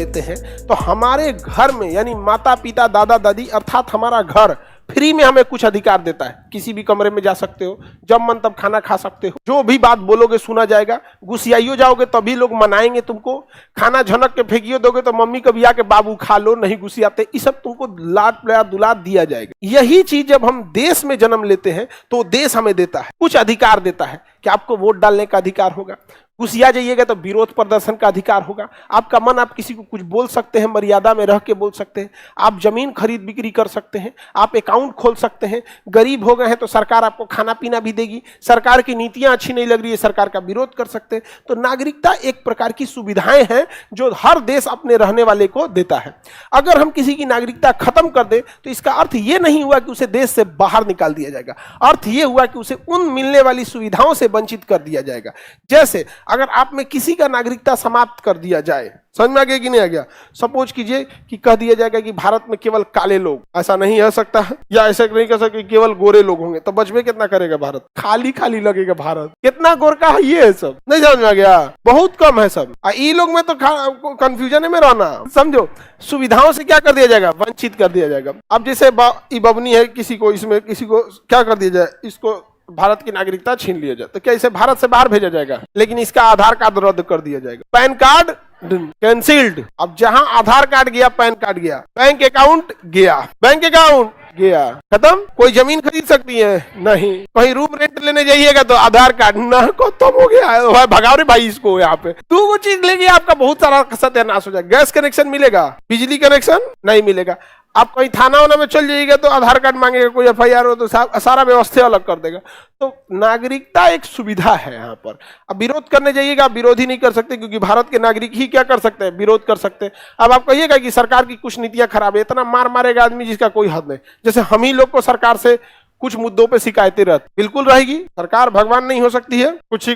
लेते हैं तो हमारे घर में यानी माता पिता दादा दादी अर्थात हमारा घर फ्री में हमें कुछ अधिकार देता है। किसी भी कमरे में जा सकते हो, जब मन तब खाना खा सकते हो, जो भी बात बोलोगे सुना जाएगा, गुस्सियाइयो जाओगे तभी लोग मनाएंगे तुमको, खाना झनक के फेंकियो दोगे तो मम्मी कभी आके बाबू खा लो, नहीं गुस्सियाते, ये सब तुमको लाड प्यार दुलार दिया जाएगा। यही चीज जब हम देश में जन्म लेते हैं तो देश हमें देता है, कुछ अधिकार देता है कि आपको वोट डालने का अधिकार होगा, गुस्सिया जाइएगा तो विरोध प्रदर्शन का अधिकार होगा, आपका मन आप किसी को कुछ बोल सकते हैं, मर्यादा में रह के बोल सकते हैं, आप जमीन खरीद बिक्री कर सकते हैं, आप अकाउंट खोल सकते हैं, गरीब हो गए हैं तो सरकार आपको खाना पीना भी देगी, सरकार की नीतियां अच्छी नहीं लग रही है सरकार का विरोध कर सकते हैं। तो नागरिकता एक प्रकार की सुविधाएं हैं जो हर देश अपने रहने वाले को देता है। अगर हम किसी की नागरिकता खत्म कर दे तो इसका अर्थ यह नहीं हुआ कि उसे देश से बाहर निकाल दिया जाएगा, अर्थ यह हुआ कि उसे उन मिलने वाली सुविधाओं से वंचित कर दिया जाएगा। जैसे अगर आप में किसी का नागरिकता समाप्त कर दिया जाए, समझ में आ गया कि नहीं आ गया, सपोज कीजिए कि कह दिया जाएगा कि भारत में केवल काले लोग, ऐसा नहीं हो सकता है, या ऐसा नहीं कर सकते केवल गोरे लोग होंगे, तो बचबे कितना करेगा भारत, खाली खाली लगेगा भारत, कितना गोरका है ये है सब, नहीं समझ में आ गया, बहुत कम है सब। ई लोग में तो कंफ्यूजन में रहना, समझो सुविधाओं से क्या कर दिया जाएगा, वंचित कर दिया जाएगा। अब जैसे बबनी है, किसी को इसमें किसी को क्या कर दिया जाए, इसको भारत की नागरिकता छीन लिया जाए तो क्या इसे भारत से बाहर भेजा जाएगा, लेकिन इसका आधार कार्ड रद्द कर दिया जाएगा, पैन कार्ड कैंसिल्ड। अब जहां आधार कार्ड गया, पैन कार्ड गया, बैंक अकाउंट गया, बैंक अकाउंट गया, खत्म। कोई जमीन खरीद सकती है नहीं, कहीं रूम रेंट लेने जाइएगा तो आधार कार्ड ना खत्म हो गया, भगाओ रे भाई इसको, यहाँ पे दो वो चीज लेगी आपका बहुत सारा सत्यानाश हो जाएगा। गैस कनेक्शन मिलेगा, बिजली कनेक्शन नहीं मिलेगा। आप कहीं थाना वाना में चल जाइएगा तो आधार कार्ड मांगेगा, कोई एफआईआर हो तो सारा व्यवस्था अलग कर देगा। तो नागरिकता एक सुविधा है यहाँ पर। अब विरोध करने जाइएगा, आप विरोध ही नहीं कर सकते क्योंकि भारत के नागरिक ही क्या कर सकते हैं, विरोध कर सकते हैं। अब आप कहिएगा कि सरकार की कुछ नीतियां खराब है, इतना मार मारेगा आदमी जिसका कोई हद नहीं। जैसे हम ही लोग को सरकार से कुछ मुद्दों पे शिकायतें रहती, बिल्कुल रहेगी, सरकार भगवान नहीं हो सकती है, कुछ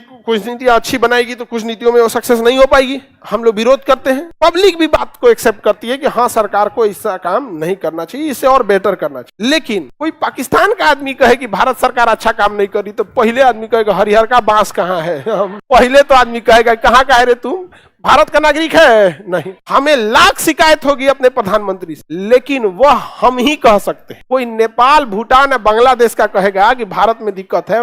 नीतियां अच्छी बनाएगी तो कुछ नीतियों में वो सक्सेस नहीं हो पाएगी, हम लोग विरोध करते हैं। पब्लिक भी बात को एक्सेप्ट करती है कि हाँ सरकार को इसका काम नहीं करना चाहिए, इससे और बेटर करना चाहिए। लेकिन कोई पाकिस्तान का आदमी कहे कि भारत सरकार अच्छा काम नहीं कर रही तो पहले आदमी कहेगा हरिहर का बांस कहाँ है, पहले तो आदमी कहेगा कहाँ का है रे तुम, भारत का नागरिक है नहीं। हमें लाख शिकायत होगी अपने प्रधानमंत्री से, लेकिन वह हम ही कह सकते हैं। कोई नेपाल भूटान या बांग्लादेश का कहेगा कि भारत में दिक्कत है,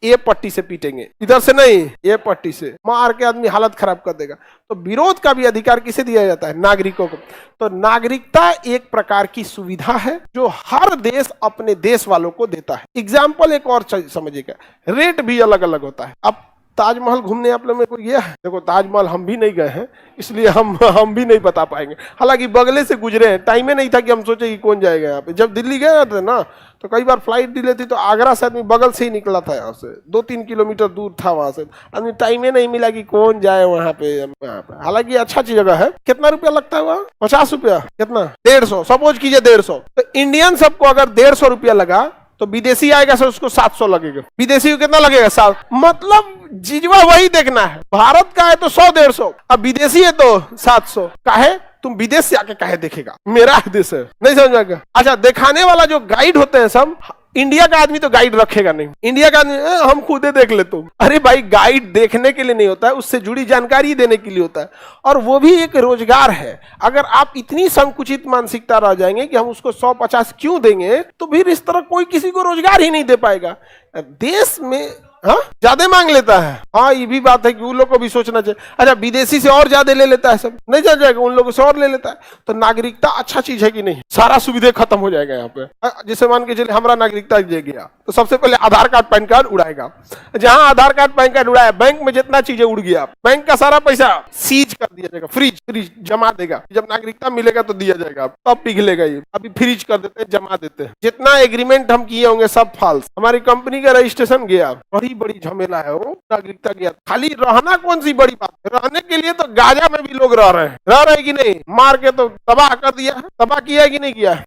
ये पट्टी से पीटेंगे, इधर से नहीं, ये पट्टी से मार के आदमी हालत खराब कर देगा। तो विरोध का भी अधिकार किसे दिया जाता है, नागरिकों को। तो नागरिकता एक प्रकार की सुविधा है जो हर देश अपने देश वालों को देता है। एग्जाम्पल एक और समझिएगा, रेट भी अलग अलग होता है। अब ताजमहल घूमने आप लोग में कोई गया है? देखो ताजमहल हम भी नहीं गए हैं, इसलिए हम भी नहीं बता पाएंगे। हालांकि बगले से गुजरे हैं, टाइम ही नहीं था कि हम सोचे कि कौन जाएगा यहाँ पे। जब दिल्ली गए थे ना तो कई बार फ्लाइट डिले थी तो आगरा से आदमी बगल से ही निकला था, यहाँ से 2-3 किलोमीटर दूर था, वहां से आदमी टाइम ही नहीं मिला कि कौन जाए वहां पे। हालांकि अच्छा जगह है। कितना रुपया लगता है वहाँ? 50 रुपया, कितना 150, सपोज कीजिए 150। तो इंडियन सबको अगर 150 रुपया लगा तो विदेशी आएगा सर उसको 700 लगेगा, विदेशी को कितना लगेगा 7। मतलब जिजवा वही देखना है, भारत का है तो 100-150, अब विदेशी है तो 700। काहे? तुम विदेश से आके काहे देखेगा, मेरा देश है, नहीं समझ में? अच्छा, दिखाने वाला जो गाइड होते हैं सब, इंडिया का आदमी तो गाइड रखेगा नहीं, इंडिया का आदमी हम खुदे देख ले तुम। अरे भाई गाइड देखने के लिए नहीं होता है, उससे जुड़ी जानकारी देने के लिए होता है, और वो भी एक रोजगार है। अगर आप इतनी संकुचित मानसिकता रह जाएंगे कि हम उसको 100-50 क्यों देंगे, तो फिर इस तरह कोई किसी को रोजगार ही नहीं दे पाएगा। देश में ज्यादा मांग लेता है, हाँ ये भी बात है कि उन लोग को भी सोचना चाहिए। अच्छा, विदेशी से और ज्यादा ले लेता है, सब नहीं चल जाएगा, उन लोगों से और ले लेता है। तो नागरिकता अच्छा चीज है कि नहीं? सारा सुविधा खत्म हो जाएगा यहाँ पे। जैसे मान के चलिए हमारा नागरिकता दे गया तो सबसे पहले आधार कार्ड पैन कार्ड उड़ाएगा। जहां आधार कार्ड पैन कार्ड उड़ाया, बैंक में जितना चीजें उड़ गया, बैंक का सारा पैसा सीज कर दिया जाएगा, फ्रीज जमा देगा। जब नागरिकता मिलेगा तो दिया जाएगा, तब पिघलेगा ये। अभी फ्रीज कर देते हैं, जमा देते हैं, जितना एग्रीमेंट हम किए होंगे सब फाल्स। हमारी कंपनी का रजिस्ट्रेशन गया, बड़ी झमेला है वो, नागरिकता गया। खाली रहना कौन सी बड़ी बात है, रहने के लिए तो गाजा में भी लोग रह रहे हैं कि नहीं? मार के तो तबाह कर दिया है, तबाह किया है कि नहीं किया है?